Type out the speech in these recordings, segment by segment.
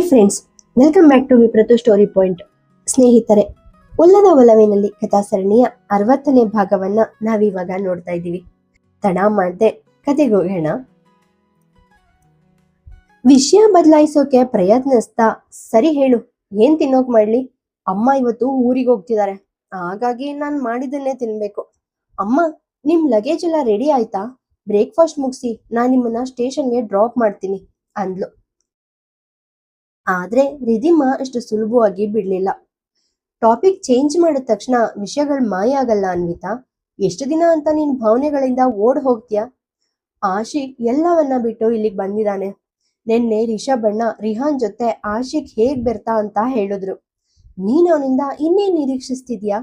Friends, welcome back to ವಿಪ್ರತು story point. ಸ್ನೇಹಿತರೆ, ಒಲ್ಲದ ಒಲವಿನಲ್ಲಿ ಕಥಾ ಸರಣಿಯ 60ನೇ ಭಾಗವನ್ನ ನಾವಿವಾಗ ನೋಡ್ತಾ ಇದ್ದೀವಿ. ತಡ ಮಾಡದೆ ಕತೆಗೆ ಹೋಗೋಣ. ವಿಷಯ ಬದಲಾಯಿಸೋಕೆ ಪ್ರಯತ್ನಿಸ್ತಾ, ಸರಿ ಹೇಳು, ಏನ್ ತಿನ್ನೋಕ್ ಮಾಡ್ಲಿ? ಅಮ್ಮ ಇವತ್ತು ಊರಿಗೆ ಹೋಗ್ತಿದ್ದಾರೆ, ಹಾಗಾಗಿ ನಾನ್ ಮಾಡಿದ್ದನ್ನೇ ತಿನ್ಬೇಕು. ಅಮ್ಮ, ನಿಮ್ ಲಗೇಜ್ ಎಲ್ಲ ರೆಡಿ ಆಯ್ತಾ? ಬ್ರೇಕ್ಫಾಸ್ಟ್ ಮುಗಿಸಿ ನಾನ್ ನಿಮ್ಮನ್ನ ಸ್ಟೇಷನ್ಗೆ ಡ್ರಾಪ್ ಮಾಡ್ತೀನಿ ಅಂದ್ಲು. ಆದ್ರೆ ರಿಧಿಮಾ ಅಷ್ಟು ಸುಲಭವಾಗಿ ಬಿಡ್ಲಿಲ್ಲ. ಟಾಪಿಕ್ ಚೇಂಜ್ ಮಾಡಿದ ತಕ್ಷಣ ವಿಷಯಗಳು ಮಾಯ ಆಗಲ್ಲ ಅನ್ವಿತಾ. ಎಷ್ಟು ದಿನ ಅಂತ ನಿನ್ ಭಾವನೆಗಳಿಂದ ಓಡ್ ಹೋಗ್ತೀಯಾ? ಆಶಿಕ್ ಎಲ್ಲವನ್ನ ಬಿಟ್ಟು ಇಲ್ಲಿಗೆ ಬಂದಿದ್ದಾನೆ. ನಿನ್ನೆ ರಿಷಬ್ ಅಣ್ಣ ರಿಹಾನ್ ಜೊತೆ ಆಶಿಕ್ ಹೇಗ್ ಬೆರ್ತಾ ಅಂತ ಹೇಳಿದ್ರು. ನೀನ್ ಅವನಿಂದ ಇನ್ನೇನ್ ನಿರೀಕ್ಷಿಸ್ತಿದ್ಯಾ?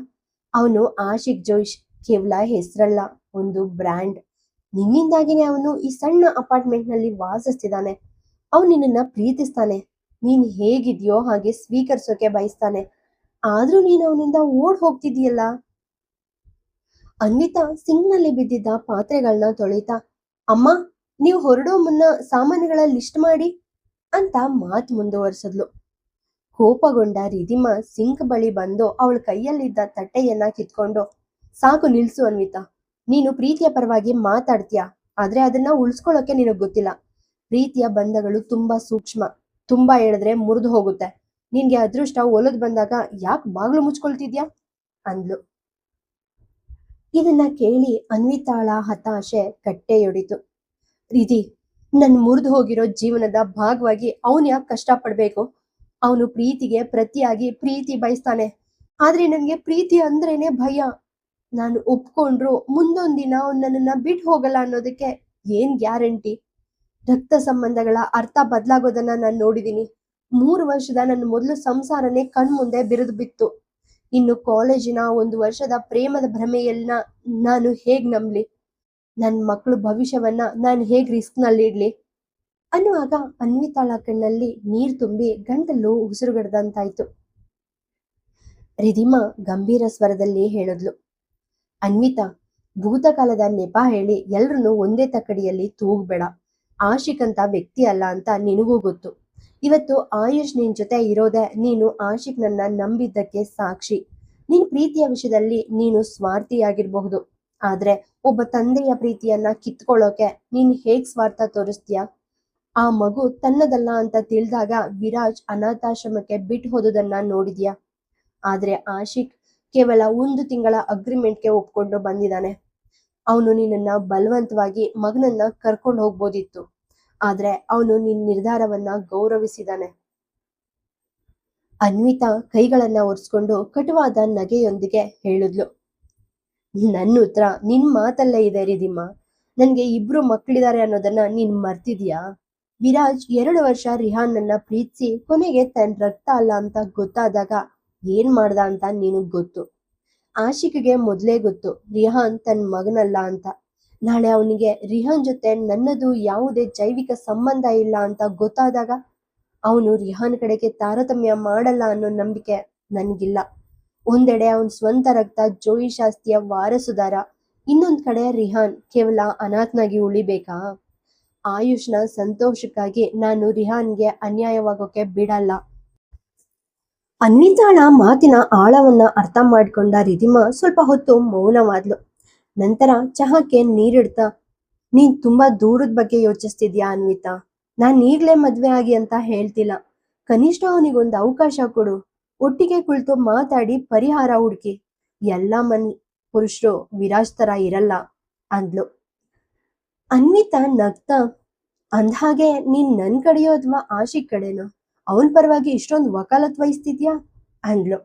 ಅವನು ಆಶಿಕ್ ಜೋಶ್ ಕೇವಲ ಹೆಸರಲ್ಲ, ಒಂದು ಬ್ರ್ಯಾಂಡ್. ನಿನ್ನಿಂದಾಗಿನೇ ಅವನು ಈ ಸಣ್ಣ ಅಪಾರ್ಟ್ಮೆಂಟ್ ನಲ್ಲಿ ವಾಸಿಸ್ತಿದ್ದಾನೆ. ಅವನು ನಿನ್ನನ್ನ ಪ್ರೀತಿಸ್ತಾನೆ, ನೀನ್ ಹೇಗಿದ್ಯೋ ಹಾಗೆ ಸ್ವೀಕರಿಸೋಕೆ ಬಯಸ್ತಾನೆ. ಆದ್ರೂ ನೀನ್ ಅವನಿಂದ ಓಡ್ ಹೋಗ್ತಿದೀಯಲ್ಲ. ಅನ್ವಿತಾ ಸಿಂಕ್ ನಲ್ಲಿ ಬಿದ್ದಿದ್ದ ಪಾತ್ರೆಗಳನ್ನ ತೊಳಿತಾ, ಅಮ್ಮ, ನೀವು ಹೊರಡೋ ಮುನ್ನ ಸಾಮಾನುಗಳ ಲಿಸ್ಟ್ ಮಾಡಿ ಅಂತ ಮಾತು ಮುಂದುವರ್ಸದ್ಲು. ಕೋಪಗೊಂಡ ರಿಧಿಮಾ ಸಿಂಕ್ ಬಳಿ ಬಂದು ಅವಳ ಕೈಯಲ್ಲಿದ್ದ ತಟ್ಟೆಯನ್ನ ಕಿತ್ಕೊಂಡು, ಸಾಕು ನಿಲ್ಸು ಅನ್ವಿತಾ, ನೀನು ಪ್ರೀತಿಯ ಪರವಾಗಿ ಮಾತಾಡ್ತೀಯ, ಆದ್ರೆ ಅದನ್ನ ಉಳಿಸ್ಕೊಳ್ಳೋಕೆ ನಿನಗ್ ಗೊತ್ತಿಲ್ಲ. ಪ್ರೀತಿಯ ಬಂಧಗಳು ತುಂಬಾ ಸೂಕ್ಷ್ಮ, ತುಂಬಾ ಹೇಳಿದ್ರೆ ಮುರಿದು ಹೋಗುತ್ತೆ. ನಿನ್ಗೆ ಅದೃಷ್ಟ ಒಲದ್ ಬಂದಾಗ ಯಾಕೆ ಬಾಗ್ಲು ಮುಚ್ಕೊಳ್ತಿದ್ಯಾ ಅಂದ್ಲು. ಇದನ್ನ ಕೇಳಿ ಅನ್ವಿತಾಳ ಹತಾಶೆ ಕಟ್ಟೆಯೊಡಿತು. ರಿಧಿ, ನನ್ ಮುರಿದು ಹೋಗಿರೋ ಜೀವನದ ಭಾಗವಾಗಿ ಅವನ್ ಯಾಕೆ ಕಷ್ಟ ಪಡ್ಬೇಕು? ಅವನು ಪ್ರೀತಿಗೆ ಪ್ರತಿಯಾಗಿ ಪ್ರೀತಿ ಬಯಸ್ತಾನೆ, ಆದ್ರೆ ನನ್ಗೆ ಪ್ರೀತಿ ಅಂದ್ರೇನೆ ಭಯ. ನಾನು ಒಪ್ಕೊಂಡ್ರು ಮುಂದೊಂದಿನ ಅವ್ನು ನನ್ನನ್ನ ಬಿಟ್ಟು ಹೋಗಲ್ಲ ಅನ್ನೋದಕ್ಕೆ ಏನ್ ಗ್ಯಾರಂಟಿ? ರಕ್ತ ಸಂಬಂಧಗಳ ಅರ್ಥ ಬದಲಾಗೋದನ್ನ ನಾನು ನೋಡಿದೀನಿ. 3 ವರ್ಷದ ನನ್ನ ಮೊದಲು ಸಂಸಾರನೇ ಕಣ್ಮುಂದೆ ಬಿರಿದು ಬಿತ್ತು. ಇನ್ನು ಕಾಲೇಜಿನ 1 ವರ್ಷದ ಪ್ರೇಮದ ಭ್ರಮೆಯನ್ನ ನಾನು ಹೇಗ್ ನಂಬ್ಲಿ? ನನ್ನ ಮಕ್ಕಳು ಭವಿಷ್ಯವನ್ನ ನಾನು ಹೇಗ್ ರಿಸ್ಕ್ ನಲ್ಲಿ ಇಡ್ಲಿ ಅನ್ನುವಾಗ ಅನ್ವಿತಾಳ ಕಣ್ಣಲ್ಲಿ ನೀರ್ ತುಂಬಿ ಗಂಟಲು ಉಸಿರುಗಡ್ದಂತಾಯ್ತು. ರಿಧಿಮಾ ಗಂಭೀರ ಸ್ವರದಲ್ಲಿ ಹೇಳಿದ್ಲು, ಅನ್ವಿತಾ, ಭೂತಕಾಲದ ನೆಪ ಹೇಳಿ ಎಲ್ರನ್ನೂ ಒಂದೇ ತಕ್ಕಡಿಯಲ್ಲಿ ತೂಗ್ಬೇಡ. ಆಶಿಕ್ ಅಂತ ವ್ಯಕ್ತಿ ಅಲ್ಲ ಅಂತ ನಿನಗೂ ಗೊತ್ತು. ಇವತ್ತು ಆಯುಷ್ ನಿನ್ ಜೊತೆ ಇರೋದೆ ನೀನು ಆಶಿಕ್ ನನ್ನ ನಂಬಿದ್ದಕ್ಕೆ ಸಾಕ್ಷಿ. ನಿನ್ ಪ್ರೀತಿಯ ವಿಷಯದಲ್ಲಿ ನೀನು ಸ್ವಾರ್ಥಿಯಾಗಿರ್ಬಹುದು, ಆದ್ರೆ ಒಬ್ಬ ತಂದೆಯ ಪ್ರೀತಿಯನ್ನ ಕಿತ್ಕೊಳ್ಳೋಕೆ ನೀನ್ ಹೇಗ್ ಸ್ವಾರ್ಥ ತೋರಿಸ್ತೀಯ? ಆ ಮಗು ತನ್ನದಲ್ಲ ಅಂತ ತಿಳಿದಾಗ ವಿರಾಜ್ ಅನಾಥಾಶ್ರಮಕ್ಕೆ ಬಿಟ್ಟು ಹೋದುದನ್ನ ನೋಡಿದ್ಯಾ? ಆದ್ರೆ ಆಶಿಕ್ ಕೇವಲ 1 ತಿಂಗಳ ಅಗ್ರಿಮೆಂಟ್ಗೆ ಒಪ್ಕೊಂಡು ಬಂದಿದ್ದಾನೆ. ಅವನು ನಿನ್ನನ್ನ ಬಲವಂತವಾಗಿ ಮಗನನ್ನ ಕರ್ಕೊಂಡು ಹೋಗ್ಬೋದಿತ್ತು, ಆದ್ರೆ ಅವನು ನಿನ್ ನಿರ್ಧಾರವನ್ನ ಗೌರವಿಸಿದಾನೆ. ಅನ್ವಿತಾ ಕೈಗಳನ್ನ ಒರೆಸ್ಕೊಂಡು ಕಟುವಾದ ನಗೆಯೊಂದಿಗೆ ಹೇಳಿದ್ಲು, ನನ್ನ ಉತ್ತರ ನಿನ್ ಮಾತಲ್ಲೇ ಇದೆ ರಿಧಿಮಾ. ನನ್ಗೆ 2 ಮಕ್ಕಳಿದ್ದಾರೆ ಅನ್ನೋದನ್ನ ನೀನ್ ಮರ್ತಿದ್ಯಾ? ವಿರಾಜ್ 2 ವರ್ಷ ರಿಹಾನ್ನನ್ನ ಪ್ರೀತಿಸಿ ಕೊನೆಗೆ ತನ್ನ ರಕ್ತ ಅಲ್ಲ ಅಂತ ಗೊತ್ತಾದಾಗ ಏನ್ ಮಾಡ್ದ ಅಂತ ನಿನಗ್ ಗೊತ್ತು. ಆಶಿಕ್ಗೆ ಮೊದ್ಲೇ ಗೊತ್ತು ರಿಹಾನ್ ತನ್ನ ಮಗನಲ್ಲ ಅಂತ. ನಾಳೆ ಅವನಿಗೆ ರಿಹಾನ್ ಜೊತೆ ನನ್ನದು ಯಾವುದೇ ಜೈವಿಕ ಸಂಬಂಧ ಇಲ್ಲ ಅಂತ ಗೊತ್ತಾದಾಗ ಅವನು ರಿಹಾನ್ ಕಡೆಗೆ ತಾರತಮ್ಯ ಮಾಡಲ್ಲ ಅನ್ನೋ ನಂಬಿಕೆ ನನ್ಗಿಲ್ಲ. ಒಂದೆಡೆ ಅವನ್ ಸ್ವಂತ ರಕ್ತ ಜೋಯಿ ಶಾಸ್ತಿಯ ವಾರಸುದಾರ, ಇನ್ನೊಂದ್ ಕಡೆ ರಿಹಾನ್ ಕೇವಲ ಅನಾಥನಾಗಿ ಉಳಿಬೇಕಾ? ಆಯುಷ್ನ ಸಂತೋಷಕ್ಕಾಗಿ ನಾನು ರಿಹಾನ್ಗೆ ಅನ್ಯಾಯವಾಗೋಕೆ ಬಿಡಲ್ಲ. ಅನ್ವಿತಾಳ ಮಾತಿನ ಆಳವನ್ನ ಅರ್ಥ ಮಾಡ್ಕೊಂಡ ರಿಧಿಮಾ ಸ್ವಲ್ಪ ಹೊತ್ತು ಮೌನವಾದ್ಲು. ನಂತರ ಚಹಾಕ್ಕೆ ನೀರಿಡ್ತಾ, ನೀನ್ ತುಂಬಾ ದೂರದ ಬಗ್ಗೆ ಯೋಚಿಸ್ತಿದ್ಯಾ ಅನ್ವಿತಾ? ನಾನ್ ಈಗ್ಲೇ ಮದ್ವೆ ಆಗಿ ಅಂತ ಹೇಳ್ತಿಲ್ಲ. ಕನಿಷ್ಠ ಅವನಿಗೊಂದು ಅವಕಾಶ ಕೊಡು. ಒಟ್ಟಿಗೆ ಕುಳಿತು ಮಾತಾಡಿ ಪರಿಹಾರ ಹುಡುಕಿ. ಎಲ್ಲ ಪುರುಷರು ವಿರಾಜ್ ತರ ಇರಲ್ಲ ಅಂದ್ಲು. ಅನ್ವಿತಾ ನಗ್ತಾ, ಅಂದ್ಹಾಗೆ ನೀನ್ ನನ್ ಕಡೆಯೋ ಅಥವಾ ಆಶಿಕ್ ಕಡೆನೋ? ಅವನ್ ಪರವಾಗಿ ಇಷ್ಟೊಂದು ವಕಾಲತ್ ವಹಿಸ್ತಿದ್ಯಾ ಅಂದ್ಲು.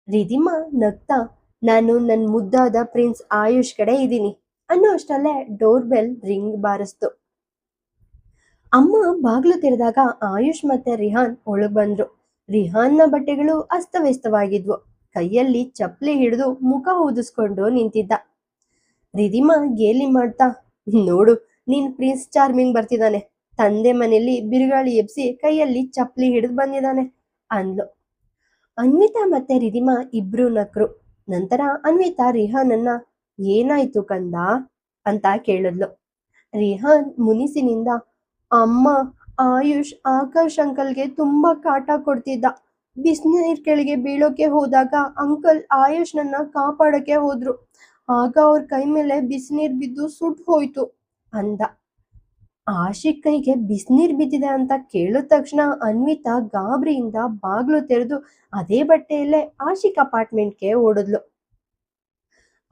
ರಿಧಿಮಾ ನಗ್ತಾ, ನಾನು ನನ್ ಮುದ್ದಾದ ಪ್ರಿನ್ಸ್ ಆಯುಷ್ ಕಡೆ ಇದ್ದೀನಿ ಅನ್ನೋ ಅಷ್ಟಲ್ಲೇ ಡೋರ್ ಬೆಲ್ ರಿಂಗ್ ಬಾರಿಸ್ತು. ಅಮ್ಮ ಬಾಗ್ಲು ತೆರೆದಾಗ ಆಯುಷ್ ಮತ್ತೆ ರಿಹಾನ್ ಒಳಗ್ ಬಂದ್ರು. ರಿಹಾನ್ನ ಬಟ್ಟೆಗಳು ಅಸ್ತವ್ಯಸ್ತವಾಗಿದ್ವು. ಕೈಯಲ್ಲಿ ಚಪ್ಪಲಿ ಹಿಡಿದು ಮುಖ ಊದಿಸ್ಕೊಂಡು ನಿಂತಿದ್ದ. ರಿಧಿಮಾ ಗೇಲಿ ಮಾಡ್ತಾ, ನೋಡು, ನೀನ್ ಪ್ರಿನ್ಸ್ ಚಾರ್ಮಿಂಗ್ ಬರ್ತಿದ್ದಾನೆ. ತಂದೆ ಮನೆಯಲ್ಲಿ ಬಿರುಗಾಳಿ ಎಬ್ಸಿ ಕೈಯಲ್ಲಿ ಚಪ್ಪಲಿ ಹಿಡಿದು ಬಂದಿದ್ದಾನೆ ಅಂದ್ಲು. ಅನ್ವಿತಾ ಮತ್ತೆ ರಿಧಿಮಾ ಇಬ್ರು ನಕ್ರು. ನಂತರ ಅನ್ವಿತಾ ರಿಹಾನನ್ನ, ಏನಾಯ್ತು ಕಂದ ಅಂತ ಕೇಳಿದ್ಲು. ರಿಹಾನ್ ಮುನಿಸಿನಿಂದ, ಅಮ್ಮ, ಆಯುಷ್ ಆಕಾಶ್ ಅಂಕಲ್ಗೆ ತುಂಬಾ ಕಾಟ ಕೊಡ್ತಿದ್ದ. ಬಿಸಿನೀರ್ ಕೆಳಗೆ ಬೀಳೋಕೆ ಹೋದಾಗ ಅಂಕಲ್ ಆಯುಷ್ನನ್ನ ಕಾಪಾಡಕ್ಕೆ ಹೋದ್ರು. ಆಗ ಅವ್ರ ಕೈ ಮೇಲೆ ಬಿಸಿನೀರ್ ಬಿದ್ದು ಸುಟ್ಟು ಹೋಯ್ತು ಅಂದ. ಆಶಿಕ್ ಕೈಗೆ ಬಿಸಿನೀರ್ ಬಿದ್ದಿದೆ ಅಂತ ಕೇಳಿದ ತಕ್ಷಣ ಅನ್ವಿತಾ ಗಾಬರಿಯಿಂದ ಬಾಗ್ಲು ತೆರೆದು ಅದೇ ಬಟ್ಟೆಯಲ್ಲೇ ಆಶಿಕ್ ಅಪಾರ್ಟ್ಮೆಂಟ್ಗೆ ಓಡಿದ್ಲು.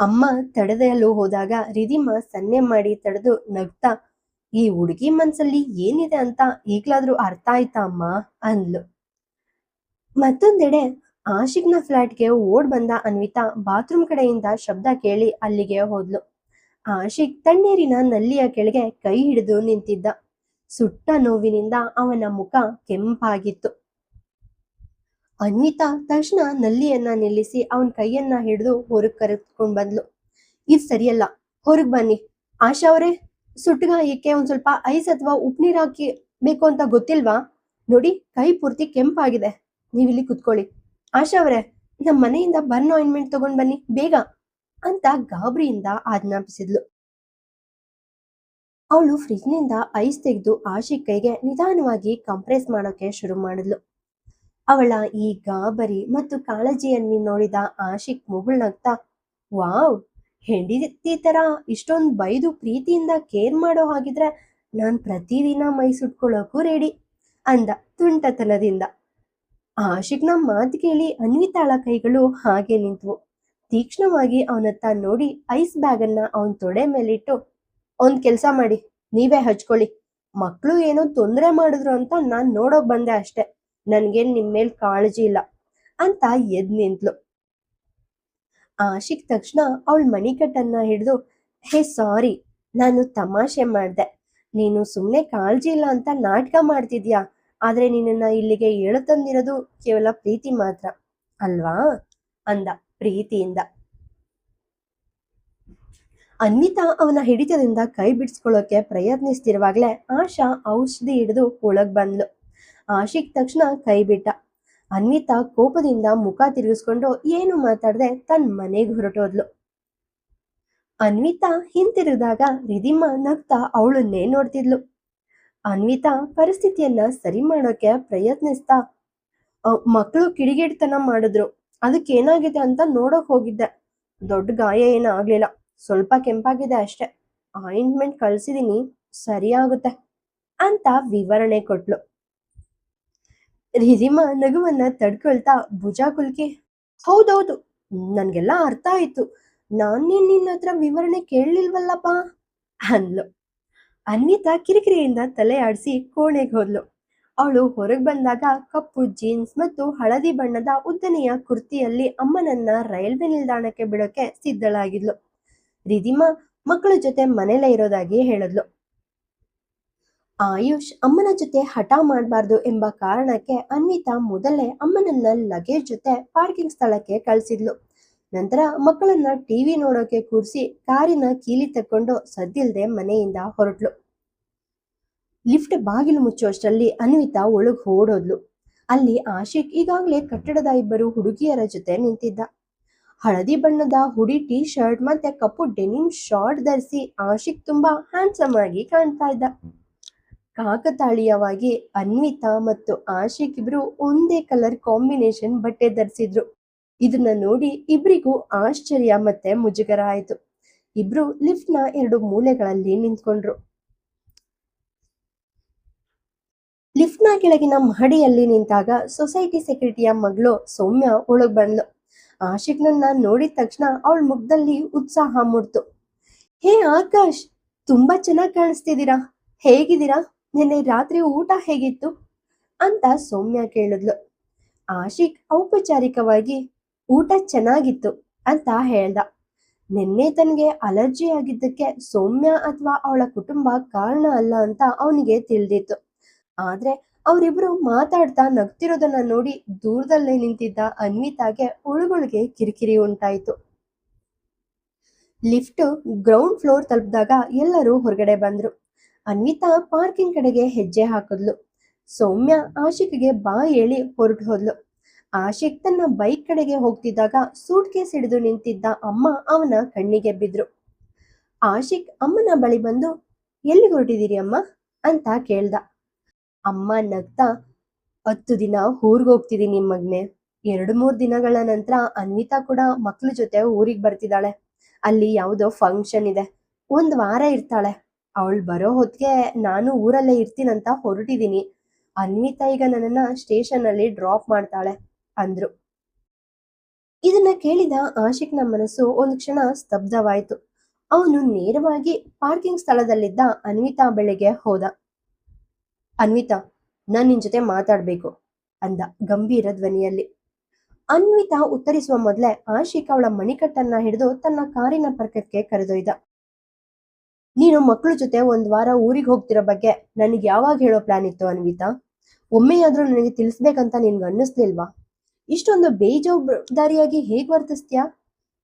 ಅಮ್ಮ ತಡೆಯಲು ಹೋದಾಗ ರಿಧಿಮಾ ಸನ್ನೆ ಮಾಡಿ ತಡೆದು ನಗ್ತಾ, ಈ ಹುಡುಗಿ ಮನ್ಸಲ್ಲಿ ಏನಿದೆ ಅಂತ ಈಗ್ಲಾದ್ರೂ ಅರ್ಥ ಆಯ್ತಾ ಅಮ್ಮ ಅಂದ್ಲು. ಮತ್ತೊಂದೆಡೆ ಆಶಿಕ್ನ ಫ್ಲಾಟ್ಗೆ ಓಡ್ ಬಂದ ಅನ್ವಿತಾ ಬಾತ್ರೂಮ್ ಕಡೆಯಿಂದ ಶಬ್ದ ಕೇಳಿ ಅಲ್ಲಿಗೆ ಹೋದ್ಲು. ಆಶಿಕ್ ತಣ್ಣೀರಿನ ನಲ್ಲಿಯ ಕೆಳಗೆ ಕೈ ಹಿಡಿದು ನಿಂತಿದ್ದ. ಸುಟ್ಟ ನೋವಿನಿಂದ ಅವನ ಮುಖ ಕೆಂಪಾಗಿತ್ತು. ಅನ್ವಿತಾ ತಕ್ಷಣ ನಲ್ಲಿಯನ್ನ ನಿಲ್ಲಿಸಿ ಅವನ ಕೈಯನ್ನ ಹಿಡಿದು ಹೊರಗ್ ಕರೆದುಕೊಂಡ್ ಬಂದ್ಲು. ಇದ್ ಸರಿಯಲ್ಲ, ಹೊರಗ್ ಬನ್ನಿ. ಆಶಾ ಅವರೇ, ಸುಟ್ಟಗಾಯಕ್ಕೆ ಒಂದ್ ಸ್ವಲ್ಪ ಐಸ್ ಅಥವಾ ಉಪ್ಪು ನೀರ್ ಹಾಕಿ ಬೇಕು ಅಂತ ಗೊತ್ತಿಲ್ವಾ? ನೋಡಿ, ಕೈ ಪೂರ್ತಿ ಕೆಂಪಾಗಿದೆ. ನೀವಿಲ್ಲಿ ಕುತ್ಕೊಳ್ಳಿ. ಆಶಾ ಅವರೇ, ನಮ್ಮ ಮನೆಯಿಂದ ಬರ್ನ್ ಆಯಿಂಟ್ಮೆಂಟ್ ತಗೊಂಡ್ ಬನ್ನಿ ಬೇಗ ಅಂತ ಗಾಬರಿಯಿಂದ ಆಜ್ಞಾಪಿಸಿದ್ಲು. ಅವಳು ಫ್ರಿಜ್ನಿಂದ ಐಸ್ ತೆಗೆದು ಆಶಿಕ್ ಕೈಗೆ ನಿಧಾನವಾಗಿ ಕಂಪ್ರೆಸ್ ಮಾಡೋಕೆ ಶುರು ಮಾಡಿದ್ಲು. ಅವಳ ಈ ಗಾಬರಿ ಮತ್ತು ಕಾಳಜಿಯನ್ನು ನೋಡಿದ ಆಶಿಕ್ ಮುಗುಳ್ನಗ್ತಾ, ವಾವ್, ಹೆಂಡತಿ ತರ ಇಷ್ಟೊಂದು ಬೈದು ಪ್ರೀತಿಯಿಂದ ಕೇರ್ ಮಾಡೋ ಹಾಗಿದ್ರೆ ನಾನ್ ಪ್ರತಿದಿನ ಮೈ ಸುಟ್ಕೊಳ್ಳೋಕು ರೆಡಿ ಅಂದ ತುಂಟತನದಿಂದ. ಆಶಿಕ್ನ ಮಾತು ಕೇಳಿ ಅನ್ವಿತಾಳ ಕೈಗಳು ಹಾಗೆ ನಿಂತ್ವು. ತೀಕ್ಷ್ಣವಾಗಿ ಅವನತ್ತ ನೋಡಿ ಐಸ್ ಬ್ಯಾಗ್ ಅನ್ನ ಅವನ್ ತೊಡೆ ಮೇಲಿಟ್ಟು, ಒಂದ್ ಕೆಲ್ಸ ಮಾಡಿ, ನೀವೇ ಹಚ್ಕೊಳ್ಳಿ. ಮಕ್ಳು ಏನೋ ತೊಂದರೆ ಮಾಡಿದ್ರು ಅಂತ ನಾನ್ ನೋಡೋಕ್ ಬಂದೆ ಅಷ್ಟೆ. ನನ್ಗೇನ್ ನಿಮ್ ಮೇಲ್ ಕಾಳಜಿ ಇಲ್ಲ ಅಂತ ಎದ್ ನಿಂತ್ಲು. ಆಶಿಕ್ ತಕ್ಷಣ ಅವಳ ಮಣಿಕಟ್ಟನ್ನ ಹಿಡಿದು, ಹೇ ಸಾರಿ, ನಾನು ತಮಾಷೆ ಮಾಡ್ದೆ. ನೀನು ಸುಮ್ನೆ ಕಾಳಜಿ ಇಲ್ಲ ಅಂತ ನಾಟಕ ಮಾಡ್ತಿದ್ಯಾ, ಆದ್ರೆ ನಿನ್ನನ್ನ ಇಲ್ಲಿಗೆ ಎಳೆತಂದಿರೋದು ಕೇವಲ ಪ್ರೀತಿ ಮಾತ್ರ ಅಲ್ವಾ ಅಂದ ಪ್ರೀತಿಯಿಂದ. ಅನ್ವಿತಾ ಅವನ ಹಿಡಿತದಿಂದ ಕೈ ಬಿಡಿಸ್ಕೊಳ್ಳೋಕೆ ಪ್ರಯತ್ನಿಸ್ತಿರುವಾಗ್ಲೇ ಆಶಾ ಔಷಧಿ ಹಿಡಿದು ಒಳಗ್ ಬಂದ್ಲು. ಆಶಿಕ್ ತಕ್ಷಣ ಕೈ ಬಿಟ್ಟ. ಅನ್ವಿತಾ ಕೋಪದಿಂದ ಮುಖ ತಿರುಗಿಸ್ಕೊಂಡು ಏನು ಮಾತಾಡದೆ ತನ್ನ ಮನೆಗೆ ಹೊರಟೋದ್ಲು. ಅನ್ವಿತಾ ಹಿಂತಿರುಗಿದಾಗ ರಿಧಿಮಾ ನಗ್ತಾ ಅವಳನ್ನೇ ನೋಡ್ತಿದ್ಲು. ಅನ್ವಿತಾ ಪರಿಸ್ಥಿತಿಯನ್ನ ಸರಿ ಮಾಡೋಕೆ ಪ್ರಯತ್ನಿಸ್ತಾ, ಮಕ್ಕಳು ಕಿಡಿಗೇಡಿತನ ಮಾಡಿದ್ರು, ಅದಕ್ಕೇನಾಗಿದೆ ಅಂತ ನೋಡಕ್ ಹೋಗಿದ್ದೆ. ದೊಡ್ಡ ಗಾಯ ಏನಾಗ್ಲಿಲ್ಲ, ಸ್ವಲ್ಪ ಕೆಂಪಾಗಿದೆ ಅಷ್ಟೆ. ಆಯಿಂಟ್ಮೆಂಟ್ ಕಳ್ಸಿದೀನಿ, ಸರಿಯಾಗುತ್ತೆ ಅಂತ ವಿವರಣೆ ಕೊಟ್ಲು. ರಿಧಿಮಾ ನಗುವನ್ನ ತಡ್ಕೊಳ್ತಾ ಭುಜ ಕುಲ್ಕಿ, ಹೌದೌದು, ನನ್ಗೆಲ್ಲ ಅರ್ಥ ಆಯ್ತು. ನಿನ್ನ ಹತ್ರ ವಿವರಣೆ ಕೇಳಲಿಲ್ವಲ್ಲಪ್ಪ ಅಂದ್ಲು. ಅನ್ವಿತಾ ಕಿರಿಕಿರಿಯಿಂದ ತಲೆ ಆಡಿಸಿ ಕೋಣೆಗೆ ಹೋದ್ಲು. ಅವಳು ಹೊರಗೆ ಬಂದಾಗ ಕಪ್ಪು ಜೀನ್ಸ್ ಮತ್ತು ಹಳದಿ ಬಣ್ಣದ ಉದ್ದನೆಯ ಕುರ್ತಿಯಲ್ಲಿ ಅಮ್ಮನನ್ನ ರೈಲ್ವೆ ನಿಲ್ದಾಣಕ್ಕೆ ಬಿಡೋಕೆ ಸಿದ್ಧಳಾಗಿದ್ಲು. ರಿಧಿಮಾ ಮಕ್ಕಳ ಜೊತೆ ಮನೇಲೇ ಇರೋದಾಗಿ ಹೇಳಿದ್ಲು. ಆಯುಷ್ ಅಮ್ಮನ ಜೊತೆ ಹಠ ಮಾಡಬಾರ್ದು ಎಂಬ ಕಾರಣಕ್ಕೆ ಅನ್ವಿತಾ ಮೊದಲೇ ಅಮ್ಮನನ್ನ ಲಗೇಜ್ ಜೊತೆ ಪಾರ್ಕಿಂಗ್ ಸ್ಥಳಕ್ಕೆ ಕಳಿಸಿದ್ಲು. ನಂತರ ಮಕ್ಕಳನ್ನ ಟಿವಿ ನೋಡೋಕೆ ಕೂರಿಸಿ ಕಾರಿನ ಕೀಲಿ ತಕ್ಕೊಂಡು ಸದ್ದಿಲ್ದೆ ಮನೆಯಿಂದ ಹೊರಟ್ಲು. ಲಿಫ್ಟ್ ಬಾಗಿಲು ಮುಚ್ಚುವಷ್ಟರಲ್ಲಿ ಅನ್ವಿತಾ ಒಳಗ್ ಓಡೋದ್ಲು. ಅಲ್ಲಿ ಆಶಿಕ್ ಈಗಾಗಲೇ ಕಟ್ಟಡದ ಇಬ್ಬರು ಹುಡುಗಿಯರ ಜೊತೆ ನಿಂತಿದ್ದ. ಹಳದಿ ಬಣ್ಣದ ಹುಡಿ ಟೀ ಶರ್ಟ್ ಮತ್ತೆ ಕಪ್ಪು ಡೆನಿಮ್ ಶಾರ್ಟ್ ಧರಿಸಿ ಆಶಿಕ್ ತುಂಬಾ ಹ್ಯಾಂಡ್ಸಮ್ ಆಗಿ ಕಾಣ್ತಾ ಇದ್ದ. ಕಾಕತಾಳೀಯವಾಗಿ ಅನ್ವಿತಾ ಮತ್ತು ಆಶಿಕ್ ಇಬ್ರು ಒಂದೇ ಕಲರ್ ಕಾಂಬಿನೇಷನ್ ಬಟ್ಟೆ ಧರಿಸಿದ್ರು. ಇದನ್ನ ನೋಡಿ ಇಬ್ರಿಗೂ ಆಶ್ಚರ್ಯ ಮತ್ತೆ ಮುಜುಗರ ಆಯ್ತು. ಇಬ್ರು ಲಿಫ್ಟ್ ನ ಎರಡು ಮೂಲೆಗಳಲ್ಲಿ ನಿಂತ್ಕೊಂಡ್ರು. ಲಿಫ್ಟ್ ನ ಕೆಳಗಿನ ಮಹಡಿಯಲ್ಲಿ ನಿಂತಾಗ ಸೊಸೈಟಿ ಸೆಕ್ರೆಟರಿಯ ಮಗಳು ಸೌಮ್ಯ ಒಳಗ್ ಬಂದ್ಲು. ಆಶಿಕ್ ನನ್ನ ನೋಡಿದ ತಕ್ಷಣ ಅವಳ ಮುಖದಲ್ಲಿ ಉತ್ಸಾಹ ಮೂಡ್ತು. ಹೇ ಆಕಾಶ್, ತುಂಬಾ ಚೆನ್ನಾಗಿ ಕಾಣಿಸ್ತಿದ್ದೀರಾ, ಹೇಗಿದ್ದೀರಾ, ನಿನ್ನೆ ರಾತ್ರಿ ಊಟ ಹೇಗಿತ್ತು ಅಂತ ಸೌಮ್ಯ ಕೇಳಿದ್ಲು. ಆಶಿಕ್ ಔಪಚಾರಿಕವಾಗಿ ಊಟ ಚೆನ್ನಾಗಿತ್ತು ಅಂತ ಹೇಳ್ದ. ನಿನ್ನೆ ತನಗೆ ಅಲರ್ಜಿ ಆಗಿದ್ದಕ್ಕೆ ಸೌಮ್ಯ ಅಥವಾ ಅವಳ ಕುಟುಂಬ ಕಾರಣ ಅಲ್ಲ ಅಂತ ಅವನಿಗೆ ತಿಳಿದಿತ್ತು. ಆದ್ರೆ ಅವರಿಬ್ರು ಮಾತಾಡ್ತಾ ನಗ್ತಿರೋದನ್ನ ನೋಡಿ ದೂರದಲ್ಲೇ ನಿಂತಿದ್ದ ಅನ್ವಿತಾಗೆ ಒಳಗೊಳಗೆ ಕಿರಿಕಿರಿ ಉಂಟಾಯಿತು. ಲಿಫ್ಟ್ ಗ್ರೌಂಡ್ ಫ್ಲೋರ್ ತಲುಪಿದಾಗ ಎಲ್ಲರೂ ಹೊರಗಡೆ ಬಂದ್ರು. ಅನ್ವಿತಾ ಪಾರ್ಕಿಂಗ್ ಕಡೆಗೆ ಹೆಜ್ಜೆ ಹಾಕಿದ್ಲು. ಸೌಮ್ಯ ಆಶಿಕ್ಗೆ ಬಾ ಹೇಳಿ ಹೊರಟು ಹೋದ್ಲು. ಆಶಿಕ್ ತನ್ನ ಬೈಕ್ ಕಡೆಗೆ ಹೋಗ್ತಿದ್ದಾಗ ಸೂಟ್ ಕೇಸ್ ಹಿಡಿದು ನಿಂತಿದ್ದ ಅಮ್ಮ ಅವನ ಕಣ್ಣಿಗೆ ಬಿದ್ರು. ಆಶಿಕ್ ಅಮ್ಮನ ಬಳಿ ಬಂದು, ಎಲ್ಲಿ ಹೊರಟಿದ್ದೀರಿ ಅಮ್ಮ ಅಂತ ಕೇಳ್ದ. ಅಮ್ಮ ನಗ್ತಾ, 10 ದಿನ ಊರ್ಗ್ ಹೋಗ್ತಿದೀನಿ ಮಗ್ನೆ. 2-3 ದಿನಗಳ ನಂತರ ಅನ್ವಿತಾ ಕೂಡ ಮಕ್ಳ ಜೊತೆ ಊರಿಗೆ ಬರ್ತಿದ್ದಾಳೆ. ಅಲ್ಲಿ ಯಾವುದೋ ಫಂಕ್ಷನ್ ಇದೆ. 1 ವಾರ ಇರ್ತಾಳೆ. ಅವಳು ಬರೋ ಹೊತ್ತಿಗೆ ನಾನು ಊರಲ್ಲೇ ಇರ್ತೀನಂತ ಹೊರಟಿದೀನಿ. ಅನ್ವಿತಾ ಈಗ ನನ್ನನ್ನ ಸ್ಟೇಷನ್ ಅಲ್ಲಿ ಡ್ರಾಪ್ ಮಾಡ್ತಾಳೆ ಅಂದ್ರು. ಇದನ್ನ ಕೇಳಿದ ಆಶಿಕ್ನ ಮನಸ್ಸು ಒಂದು ಕ್ಷಣ ಸ್ತಬ್ಧವಾಯ್ತು. ಅವನು ನೇರವಾಗಿ ಪಾರ್ಕಿಂಗ್ ಸ್ಥಳದಲ್ಲಿದ್ದ ಅನ್ವಿತಾ ಬಳಿಗೆ ಹೋದ. ಅನ್ವಿತಾ, ನಾನ್ ನಿನ್ ಜೊತೆ ಮಾತಾಡ್ಬೇಕು ಅಂದ ಗಂಭೀರ ಧ್ವನಿಯಲ್ಲಿ. ಅನ್ವಿತಾ ಉತ್ತರಿಸುವ ಮೊದಲೇ ಆಶಿಕ್ ಅವಳ ಮಣಿಕಟ್ಟನ್ನ ಹಿಡಿದು ತನ್ನ ಕಾರಿನ ಪಕ್ಕಕ್ಕೆ ಕರೆದೊಯ್ದ. ನೀನು ಮಕ್ಕಳ ಜೊತೆ 1 ವಾರ ಊರಿಗೆ ಹೋಗ್ತಿರೋ ಬಗ್ಗೆ ನನಗೆ ಯಾವಾಗ ಹೇಳೋ ಪ್ಲಾನ್ ಇತ್ತು ಅನ್ವಿತಾ? ಒಮ್ಮೆಯಾದ್ರೂ ನನಗೆ ತಿಳಿಸ್ಬೇಕಂತ ನಿನ್ಗೆ ಅನ್ನಿಸ್ಲಿಲ್ವಾ? ಇಷ್ಟೊಂದು ಬೇಜವಾಬ್ದಾರಿಯಾಗಿ ಹೇಗ್ ವರ್ತಿಸ್ತೀಯಾ?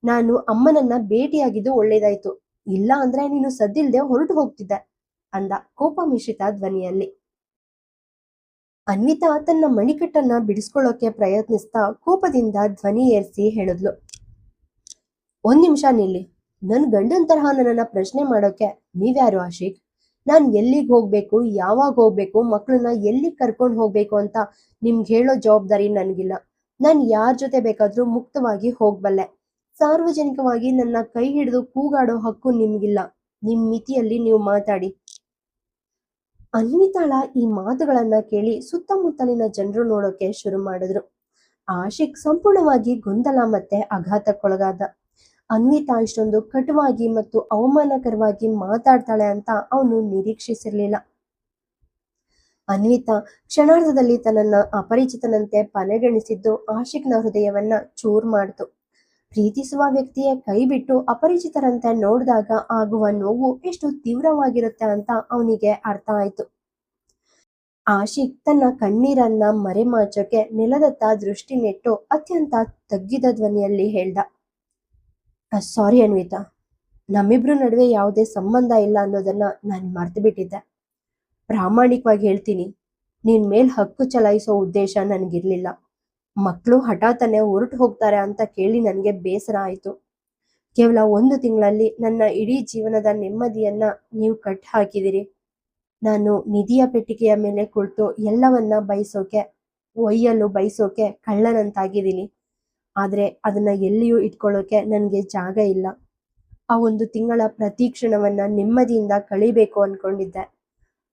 ನಾನು ಅಮ್ಮನನ್ನ ಭೇಟಿಯಾಗಿದ್ದು ಒಳ್ಳೇದಾಯ್ತು. ಇಲ್ಲ ಅಂದ್ರೆ ನೀನು ಸದ್ದಿಲ್ದೆ ಹೊರಟು ಹೋಗ್ತಿದ್ದೆ ಅಂದ ಕೋಪ ಮಿಶ್ರಿತ ಧ್ವನಿಯಲ್ಲಿ. ಅನ್ವಿತಾ ತನ್ನ ಮಣಿಕಟ್ಟನ್ನ ಬಿಡಿಸ್ಕೊಳ್ಳೋಕೆ ಪ್ರಯತ್ನಿಸ್ತಾ ಕೋಪದಿಂದ ಧ್ವನಿ ಏರಿಸಿ ಹೇಳಿದ್ಲು. 1 ನಿಮಿಷ ನಿಲ್ಲಿ. ನನ್ ಗಂಡನ್ ತರಹ ನನ್ನನ್ನ ಪ್ರಶ್ನೆ ಮಾಡೋಕೆ ನೀವ್ಯಾರು ಆಶಿಕ್? ನಾನ್ ಎಲ್ಲಿಗೆ ಹೋಗ್ಬೇಕು, ಯಾವಾಗ ಹೋಗ್ಬೇಕು, ಮಕ್ಕಳನ್ನ ಎಲ್ಲಿಗೆ ಕರ್ಕೊಂಡು ಹೋಗ್ಬೇಕು ಅಂತ ನಿಮ್ಗೆ ಹೇಳೋ ಜವಾಬ್ದಾರಿ ನನ್ಗಿಲ್ಲ. ನಾನ್ ಯಾರ್ ಜೊತೆ ಬೇಕಾದ್ರೂ ಮುಕ್ತವಾಗಿ ಹೋಗ್ಬಲ್ಲೆ. ಸಾರ್ವಜನಿಕವಾಗಿ ನನ್ನ ಕೈ ಹಿಡಿದು ಕೂಗಾಡೋ ಹಕ್ಕು ನಿಮ್ಗಿಲ್ಲ. ನಿಮ್ ಮಿತಿಯಲ್ಲಿ ನೀವು ಮಾತಾಡಿ. ಅನ್ವಿತಾಳ ಈ ಮಾತುಗಳನ್ನ ಕೇಳಿ ಸುತ್ತಮುತ್ತಲಿನ ಜನರು ನೋಡೋಕೆ ಶುರು ಮಾಡಿದ್ರು. ಆಶಿಕ್ ಸಂಪೂರ್ಣವಾಗಿ ಗೊಂದಲ ಮತ್ತೆ ಆಘಾತಕ್ಕೊಳಗಾದ. ಅನ್ವಿತಾ ಇಷ್ಟೊಂದು ಕಟುವಾಗಿ ಮತ್ತು ಅವಮಾನಕರವಾಗಿ ಮಾತಾಡ್ತಾಳೆ ಅಂತ ಅವನು ನಿರೀಕ್ಷಿಸಿರ್ಲಿಲ್ಲ. ಅನ್ವಿತಾ ಕ್ಷಣಾರ್ಧದಲ್ಲಿ ತನ್ನನ್ನ ಅಪರಿಚಿತನಂತೆ ಪರಿಗಣಿಸಿದ್ದು ಆಶಿಕ್ನ ಹೃದಯವನ್ನ ಚೂರ್ ಮಾಡ್ತು. ಪ್ರೀತಿಸುವ ವ್ಯಕ್ತಿಯ ಕೈ ಬಿಟ್ಟು ಅಪರಿಚಿತರಂತೆ ನೋಡಿದಾಗ ಆಗುವ ನೋವು ಎಷ್ಟು ತೀವ್ರವಾಗಿರುತ್ತೆ ಅಂತ ಅವನಿಗೆ ಅರ್ಥ ಆಯ್ತು. ಆಶಿಕ್ ತನ್ನ ಕಣ್ಣೀರನ್ನ ಮರೆಮಾಚೋಕೆ ನೆಲದತ್ತ ದೃಷ್ಟಿ ನೆಟ್ಟು ಅತ್ಯಂತ ತಗ್ಗಿದ ಧ್ವನಿಯಲ್ಲಿ ಹೇಳ್ದ. ಸಾರಿ ಅನ್ವಿತಾ, ನಮ್ಮಿಬ್ರು ನಡುವೆ ಯಾವುದೇ ಸಂಬಂಧ ಇಲ್ಲ ಅನ್ನೋದನ್ನ ನಾನು ಮರ್ತು ಬಿಟ್ಟಿದ್ದೆ. ಪ್ರಾಮಾಣಿಕವಾಗಿ ಹೇಳ್ತೀನಿ, ನಿನ್ ಮೇಲ್ ಹಕ್ಕು ಚಲಾಯಿಸೋ ಉದ್ದೇಶ ನನಗಿರ್ಲಿಲ್ಲ. ಮಕ್ಕಳು ಹಠಾತ್ತನೆ ಹೊರಟು ಹೋಗ್ತಾರೆ ಅಂತ ಕೇಳಿ ನನಗೆ ಬೇಸರ ಆಯ್ತು. ಕೇವಲ 1 ತಿಂಗಳಲ್ಲಿ ನನ್ನ ಇಡೀ ಜೀವನದ ನೆಮ್ಮದಿಯನ್ನ ನೀವು ಕಟ್ ಹಾಕಿದಿರಿ. ನಾನು ನಿಧಿಯ ಪೆಟ್ಟಿಗೆಯ ಮೇಲೆ ಕುಳಿತು ಎಲ್ಲವನ್ನ ಒಯ್ಯಲು ಬಯಸೋಕೆ ಕಳ್ಳನಂತಾಗಿದ್ದೀನಿ. ಆದ್ರೆ ಅದನ್ನ ಎಲ್ಲಿಯೂ ಇಟ್ಕೊಳ್ಳೋಕೆ ನನಗೆ ಜಾಗ ಇಲ್ಲ. ಆ 1 ತಿಂಗಳ ಪ್ರತಿ ಕ್ಷಣವನ್ನ ನೆಮ್ಮದಿಯಿಂದ ಕಳಿಬೇಕು ಅನ್ಕೊಂಡಿದ್ದೆ.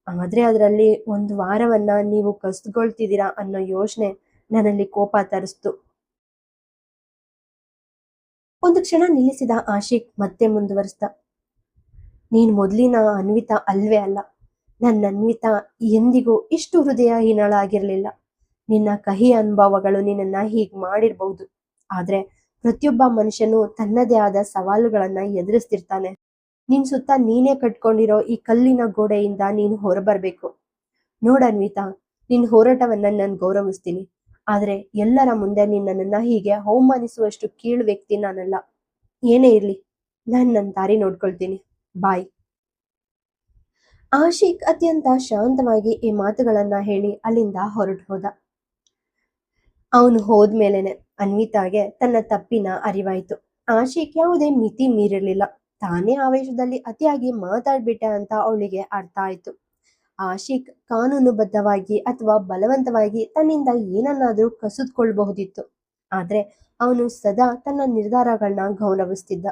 ಆದ್ರೆ ಅದರಲ್ಲಿ 1 ವಾರವನ್ನ ನೀವು ಕಸ್ದುಕೊಳ್ತಿದ್ದೀರಾ ಅನ್ನೋ ಯೋಚನೆ ನನ್ನಲ್ಲಿ ಕೋಪ ತರಿಸ್ತು. ಒಂದು ಕ್ಷಣ ನಿಲ್ಲಿಸಿದ ಆಶಿಕ್ ಮತ್ತೆ ಮುಂದುವರಿಸ್ದ. ನೀನ್ ಮೊದ್ಲಿನ ಅನ್ವಿತಾ ಅಲ್ವೇ ಅಲ್ಲ. ನನ್ನ ಅನ್ವಿತಾ ಎಂದಿಗೂ ಇಷ್ಟು ಹೃದಯಹೀನಳಾಗಿರ್ಲಿಲ್ಲ. ನಿನ್ನ ಕಹಿ ಅನುಭವಗಳು ನಿನ್ನನ್ನ ಹೀಗ್ ಮಾಡಿರ್ಬಹುದು. ಆದ್ರೆ ಪ್ರತಿಯೊಬ್ಬ ಮನುಷ್ಯನು ತನ್ನದೇ ಆದ ಸವಾಲುಗಳನ್ನ ಎದುರಿಸ್ತಿರ್ತಾನೆ. ನಿನ್ ಸುತ್ತ ನೀನೇ ಕಟ್ಕೊಂಡಿರೋ ಈ ಕಲ್ಲಿನ ಗೋಡೆಯಿಂದ ನೀನು ಹೊರಬರ್ಬೇಕು. ನೋಡನ್ವಿತಾ, ನಿನ್ ಹೋರಾಟವನ್ನ ನಾನು ಗೌರವಿಸ್ತೀನಿ. ಆದ್ರೆ ಎಲ್ಲರ ಮುಂದೆ ನನ್ನನ್ನ ಹೀಗೆ ಅವಮಾನಿಸುವಷ್ಟು ಕೀಳು ವ್ಯಕ್ತಿ ನಾನಲ್ಲ. ಏನೇ ಇರ್ಲಿ, ನಾನ್ ನನ್ನ ದಾರಿ ನೋಡ್ಕೊಳ್ತೀನಿ. ಬಾಯ್. ಆಶಿಕ್ ಅತ್ಯಂತ ಶಾಂತವಾಗಿ ಈ ಮಾತುಗಳನ್ನ ಹೇಳಿ ಅಲ್ಲಿಂದ ಹೊರಟು ಹೋದ. ಅವನು ಹೋದ್ಮೇಲೆನೆ ಅನ್ವಿತಾಗೆ ತನ್ನ ತಪ್ಪಿನ ಅರಿವಾಯ್ತು. ಆಶಿಕ್ ಯಾವುದೇ ಮಿತಿ ಮೀರಿರ್ಲಿಲ್ಲ. ತಾನೇ ಆವೇಶದಲ್ಲಿ ಅತಿಯಾಗಿ ಮಾತಾಡ್ಬಿಟ್ಟೆ ಅಂತ ಅವಳಿಗೆ ಅರ್ಥ ಆಯ್ತು. ಆಶಿಕ್ ಕಾನೂನುಬದ್ಧವಾಗಿ ಅಥವಾ ಬಲವಂತವಾಗಿ ತನ್ನಿಂದ ಏನನ್ನಾದ್ರೂ ಕಸಿದುಕೊಳ್ಬಹುದಿತ್ತು. ಆದ್ರೆ ಅವನು ಸದಾ ತನ್ನ ನಿರ್ಧಾರಗಳನ್ನ ಗೌರವಿಸ್ತಿದ್ದ.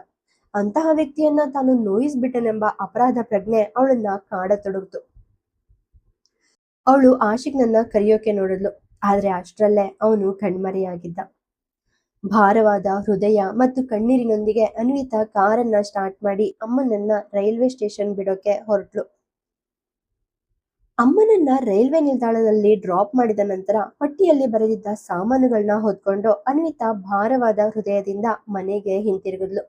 ಅಂತಹ ವ್ಯಕ್ತಿಯನ್ನ ತಾನು ನೋಯಿಸ್ಬಿಟ್ಟನೆಂಬ ಅಪರಾಧ ಪ್ರಜ್ಞೆ ಅವಳನ್ನ ಕಾಡತೊಡಗಿತು. ಅವಳು ಆಶಿಕ್ನನ್ನ ಕರೆಯೋಕೆ ನೋಡಿದ್ಲು. ಆದ್ರೆ ಅಷ್ಟರಲ್ಲೇ ಅವನು ಕಣ್ಮರೆಯಾಗಿದ್ದ. ಭಾರವಾದ ಹೃದಯ ಮತ್ತು ಕಣ್ಣೀರಿನೊಂದಿಗೆ ಅನ್ವಿತಾ ಕಾರನ್ನ ಸ್ಟಾರ್ಟ್ ಮಾಡಿ ಅಮ್ಮನನ್ನ ರೈಲ್ವೆ ಸ್ಟೇಷನ್ ಬಿಡೋಕೆ ಹೊರಟ್ಲು. ಅಮ್ಮನನ್ನ ರೈಲ್ವೆ ನಿಲ್ದಾಣದಲ್ಲಿ ಡ್ರಾಪ್ ಮಾಡಿದ ನಂತರ ಪಟ್ಟಿಯಲ್ಲಿ ಬರೆದಿದ್ದ ಸಾಮಾನುಗಳನ್ನ ಹೊತ್ಕೊಂಡು ಅನ್ವಿತಾ ಭಾರವಾದ ಹೃದಯದಿಂದ ಮನೆಗೆ ಹಿಂತಿರುಗಿದ್ಲು.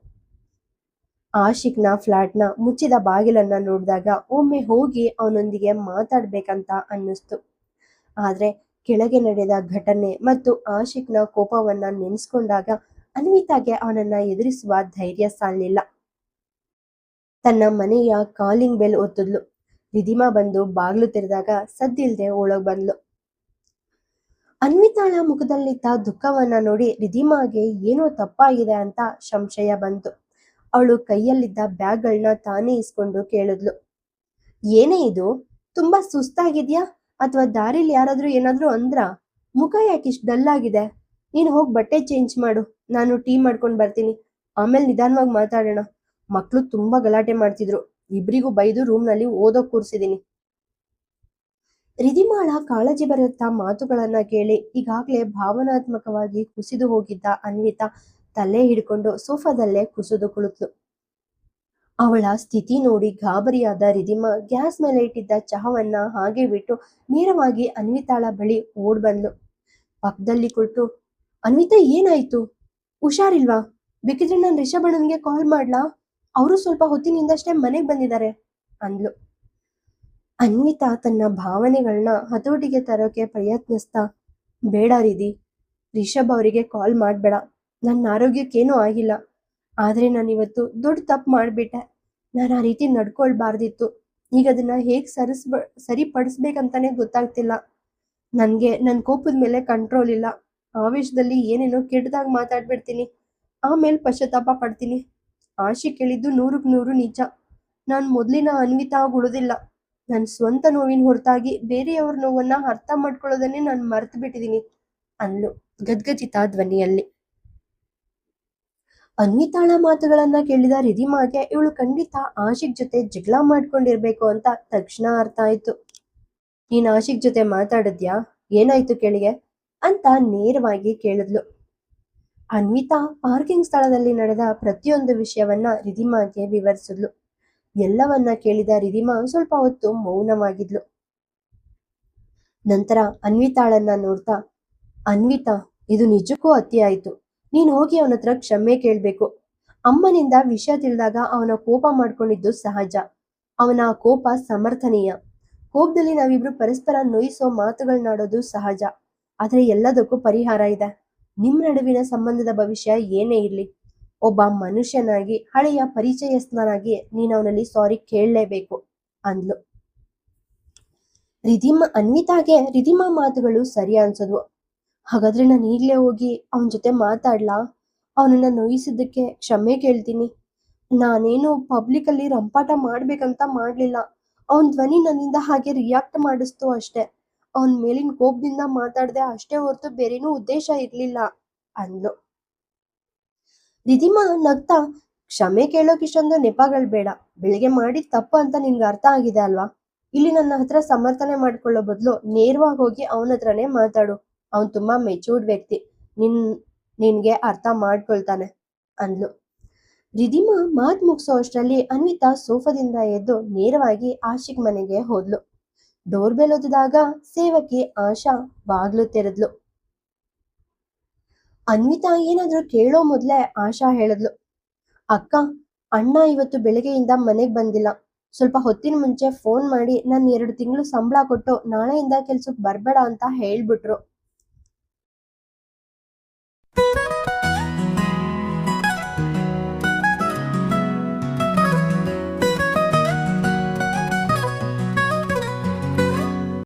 ಆಶಿಕ್ನ ಫ್ಲಾಟ್ನ ಮುಚ್ಚಿದ ಬಾಗಿಲನ್ನ ನೋಡಿದಾಗ ಒಮ್ಮೆ ಹೋಗಿ ಅವನೊಂದಿಗೆ ಮಾತಾಡ್ಬೇಕಂತ ಅನ್ನಿಸ್ತು. ಆದ್ರೆ ಕೆಳಗೆ ನಡೆದ ಘಟನೆ ಮತ್ತು ಆಶಿಕ್ನ ಕೋಪವನ್ನ ನೆನೆಸ್ಕೊಂಡಾಗ ಅನ್ವಿತಾಗೆ ಅವನನ್ನ ಎದುರಿಸುವ ಧೈರ್ಯ ಸಾಲಿಲ್ಲ. ತನ್ನ ಮನೆಯ ಕಾಲಿಂಗ್ ಬೆಲ್ ಒತ್ತಿದ್ಲು. ರಿಧಿಮಾ ಬಂದು ಬಾಗ್ಲು ತೆರೆದಾಗ ಸದ್ದಿಲ್ದೆ ಒಳಗ್ ಬಂದ್ಲು. ಅನ್ವಿತಾಳ ಮುಖದಲ್ಲಿದ್ದ ದುಃಖವನ್ನ ನೋಡಿ ರಿಧಿಮಾಗೆ ಏನೋ ತಪ್ಪಾಗಿದೆ ಅಂತ ಸಂಶಯ ಬಂತು. ಅವಳು ಕೈಯಲ್ಲಿದ್ದ ಬ್ಯಾಗ್ಗಳನ್ನ ತಾನೇ ಇಸ್ಕೊಂಡು ಕೇಳಿದ್ಲು. ಏನೇ ಇದು, ತುಂಬಾ ಸುಸ್ತಾಗಿದ್ಯಾ ಅಥವಾ ದಾರಿಲಿ ಯಾರಾದ್ರೂ ಏನಾದ್ರೂ ಅಂದ್ರ? ಮುಖ ಯಾಕೆ ಇಷ್ಟು ಡಲ್ ಆಗಿದೆ? ನೀನು ಹೋಗಿ ಬಟ್ಟೆ ಚೇಂಜ್ ಮಾಡು. ನಾನು ಟೀ ಮಾಡ್ಕೊಂಡು ಬರ್ತೀನಿ. ಆಮೇಲೆ ನಿಧಾನವಾಗಿ ಮಾತಾಡೋಣ. ಮಕ್ಕಳು ತುಂಬಾ ಗಲಾಟೆ ಮಾಡ್ತಿದ್ರು. ಇಬ್ರಿಗೂ ಬೈದು ರೂಮ್ನಲ್ಲಿ ಓದೋಕ್ ಕೂರ್ಸಿದೀನಿ. ರಿಧಿಮಾಳ ಕಾಳಜಿ ಬರುತ್ತಾ ಮಾತುಗಳನ್ನ ಕೇಳಿ ಈಗಾಗ್ಲೇ ಭಾವನಾತ್ಮಕವಾಗಿ ಕುಸಿದು ಹೋಗಿದ್ದ ಅನ್ವಿತಾ ತಲೆ ಹಿಡ್ಕೊಂಡು ಸೋಫಾದಲ್ಲೇ ಕುಸಿದು ಕುಳಿತ್ಲು. ಅವಳ ಸ್ಥಿತಿ ನೋಡಿ ಗಾಬರಿಯಾದ ರಿಧಿಮಾ ಗ್ಯಾಸ್ ಮೇಲೆ ಇಟ್ಟಿದ್ದ ಚಹವನ್ನ ಹಾಗೆ ಬಿಟ್ಟು ನೇರವಾಗಿ ಅನ್ವಿತಾಳ ಬಳಿ ಓಡ್ ಬಂದ್ಲು. ಪಕ್ಕದಲ್ಲಿ ಕುಳಿತು, ಅನ್ವಿತಾ ಏನಾಯ್ತು? ಹುಷಾರಿಲ್ವಾ? ಬೇಕಿದ್ರೆ ನಾನು ರಿಷಭಣ್ಣನ್ಗೆ ಕಾಲ್ ಮಾಡ್ಲಾ? ಅವರು ಸ್ವಲ್ಪ ಹೊತ್ತಿನಿಂದಷ್ಟೇ ಮನೆಗೆ ಬಂದಿದ್ದಾರೆ ಅಂದ್ಲು. ಅನ್ವಿತಾ ತನ್ನ ಭಾವನೆಗಳನ್ನ ಹತೋಟಿಗೆ ತರೋಕೆ ಪ್ರಯತ್ನಿಸ್ತಾ, ಬೇಡ ರಿಧಿ, ರಿಷಬ್ ಅವರಿಗೆ ಕಾಲ್ ಮಾಡ್ಬೇಡ. ನನ್ನ ಆರೋಗ್ಯಕ್ಕೇನೂ ಆಗಿಲ್ಲ. ಆದ್ರೆ ನಾನಿವತ್ತು ದೊಡ್ಡ ತಪ್ಪು ಮಾಡ್ಬಿಟ್ಟೆ. ನಾನು ಆ ರೀತಿ ನಡ್ಕೊಳ್ಬಾರ್ದಿತ್ತು. ಈಗ ಅದನ್ನ ಹೇಗ್ ಸರಿಪಡಿಸ್ಬೇಕಂತಾನೆ ಗೊತ್ತಾಗ್ತಿಲ್ಲ. ನನ್ಗೆ ನನ್ನ ಕೋಪದ ಮೇಲೆ ಕಂಟ್ರೋಲ್ ಇಲ್ಲ. ಆವೇಶದಲ್ಲಿ ಏನೇನೋ ಕೆಟ್ಟದಾಗ ಮಾತಾಡ್ಬಿಡ್ತೀನಿ. ಆಮೇಲೆ ಪಶ್ಚಾತ್ತಾಪ ಪಡ್ತೀನಿ. ಆಶಿ ಕೇಳಿದ್ದು 100ಕ್ಕೆ 100 ನಿಜ. ನಾನು ಮೊದಲಿನ ಅನ್ವಿತಾ ಉಳಿದಿಲ್ಲ. ನನ್ನ ಸ್ವಂತ ನೋವಿನ ಹೊರತಾಗಿ ಬೇರೆಯವ್ರ ನೋವನ್ನ ಅರ್ಥ ಮಾಡ್ಕೊಳ್ಳೋದನ್ನೇ ನಾನು ಮರ್ತು ಬಿಟ್ಟಿದ್ದೀನಿ ಅಂದ್ಲು ಗದ್ಗದಿತ ಧ್ವನಿಯಲ್ಲಿ. ಅನ್ವಿತಾಳ ಮಾತುಗಳನ್ನ ಕೇಳಿದ ರಿಧಿಮಾಗೆ ಇವಳು ಖಂಡಿತ ಆಶಿಕ್ ಜೊತೆ ಜಗಳ ಮಾಡ್ಕೊಂಡಿರ್ಬೇಕು ಅಂತ ತಕ್ಷಣ ಅರ್ಥ ಆಯ್ತು. ನೀನ್ ಆಶಿಕ್ ಜೊತೆ ಮಾತಾಡಿದ್ಯಾ? ಏನಾಯ್ತು ಕೇಳಿಗೆ ಅಂತ ನೇರವಾಗಿ ಕೇಳಿದ್ಲು. ಅನ್ವಿತಾ ಪಾರ್ಕಿಂಗ್ ಸ್ಥಳದಲ್ಲಿ ನಡೆದ ಪ್ರತಿಯೊಂದು ವಿಷಯವನ್ನ ರಿಧಿಮಾಗೆ ವಿವರಿಸಿದ್ಲು. ಎಲ್ಲವನ್ನ ಕೇಳಿದ ರಿಧಿಮಾ ಸ್ವಲ್ಪ ಹೊತ್ತು ಮೌನವಾಗಿದ್ಲು. ನಂತರ ಅನ್ವಿತಾಳನ್ನ ನೋಡ್ತಾ, ಅನ್ವಿತಾ, ಇದು ನಿಜಕ್ಕೂ ಅತಿ ಆಯ್ತು. ನೀನ್ ಹೋಗಿ ಅವನ ಹತ್ರ ಕ್ಷಮೆ ಕೇಳ್ಬೇಕು. ಅಮ್ಮನಿಂದ ವಿಷಯ ತಿಳಿದಾಗ ಅವನ ಕೋಪ ಮಾಡ್ಕೊಂಡಿದ್ದು ಸಹಜ. ಅವನ ಕೋಪ ಸಮರ್ಥನೀಯ. ಕೋಪದಲ್ಲಿ ನಾವಿಬ್ರು ಪರಸ್ಪರ ನೋಯಿಸೋ ಮಾತುಗಳನ್ನಾಡೋದು ಸಹಜ. ಆದ್ರೆ ಎಲ್ಲದಕ್ಕೂ ಪರಿಹಾರ ಇದೆ. ನಿಮ್ ನಡುವಿನ ಸಂಬಂಧದ ಭವಿಷ್ಯ ಏನೇ ಇರ್ಲಿ, ಒಬ್ಬ ಮನುಷ್ಯನಾಗಿ ಹಳೆಯ ಪರಿಚಯಸ್ಥನಾಗಿ ನೀನ್ ಅವನಲ್ಲಿ ಸಾರಿ ಕೇಳಲೇಬೇಕು ಅಂದ್ಲು. ಅನ್ವಿತಾಗೆ ರಿಧಿಮಾ ಮಾತುಗಳು ಸರಿ ಅನ್ಸದ್ವು. ಹಾಗಾದ್ರೆ ನಾನು ಈಗ್ಲೇ ಹೋಗಿ ಅವನ ಜೊತೆ ಮಾತಾಡ್ಲಾ? ಅವನನ್ನ ನೋಯಿಸಿದ್ದಕ್ಕೆ ಕ್ಷಮೆ ಕೇಳ್ತೀನಿ. ನಾನೇನು ಪಬ್ಲಿಕ್ ಅಲ್ಲಿ ರಂಪಾಟ ಮಾಡ್ಬೇಕಂತ ಮಾಡ್ಲಿಲ್ಲ. ಅವನ್ ಧ್ವನಿ ನನ್ನಿಂದ ಹಾಗೆ ರಿಯಾಕ್ಟ್ ಮಾಡಿಸ್ತು ಅಷ್ಟೇ. ಅವನ್ ಮೇಲಿನ ಕೋಪದಿಂದ ಮಾತಾಡ್ದೆ ಅಷ್ಟೇ ಹೊರತು ಬೇರೇನೂ ಉದ್ದೇಶ ಇರ್ಲಿಲ್ಲ ಅಂದ್ಲು. ರಿಧಿಮಾ ನಗ್ತಾ, ಕ್ಷಮೆ ಕೇಳೋಕ್ ಇಷ್ಟೊಂದು ನೆಪಗಳು ಬೇಡ. ಬೆಳಿಗ್ಗೆ ಮಾಡಿದ ತಪ್ಪು ಅಂತ ನಿನ್ಗೆ ಅರ್ಥ ಆಗಿದೆ ಅಲ್ವಾ? ಇಲ್ಲಿ ನನ್ನ ಹತ್ರ ಸಮರ್ಥನೆ ಮಾಡ್ಕೊಳ್ಳೋ ಬದಲು ನೇರವಾಗಿ ಹೋಗಿ ಅವನ ಹತ್ರನೇ ಮಾತಾಡು. ಅವನ್ ತುಂಬಾ ಮೆಚೂರ್ಡ್ ವ್ಯಕ್ತಿ. ನಿನ್ಗೆ ಅರ್ಥ ಮಾಡ್ಕೊಳ್ತಾನೆ ಅಂದ್ಲು. ರಿಧಿಮಾ ಮಾತ್ ಮುಗಿಸೋ ಅಷ್ಟರಲ್ಲಿ ಅನ್ವಿತಾ ಸೋಫಾದಿಂದ ಎದ್ದು ನೇರವಾಗಿ ಆಶಿಕ್ ಮನೆಗೆ ಹೋದ್ಲು. ಡೋರ್ ಬೆಲ್ ಒತ್ತಿದಾಗ ಸೇವಕಿ ಆಶಾ ಬಾಗ್ಲು ತೆರೆದ್ಲು. ಅನ್ವಿತಾ ಏನಾದ್ರೂ ಕೇಳೋ ಮೊದ್ಲೇ ಆಶಾ ಹೇಳಿದ್ಲು, ಅಕ್ಕ, ಅಣ್ಣ ಇವತ್ತು ಬೆಳಗ್ಗೆಯಿಂದ ಮನೆಗ್ ಬಂದಿಲ್ಲ. ಸ್ವಲ್ಪ ಹೊತ್ತಿನ ಮುಂಚೆ ಫೋನ್ ಮಾಡಿ ನಾನು 2 ತಿಂಗಳು ಸಂಬಳ ಕೊಟ್ಟು ನಾಳೆಯಿಂದ ಕೆಲ್ಸಕ್ಕೆ ಬರ್ಬೇಡ ಅಂತ ಹೇಳ್ಬಿಟ್ರು.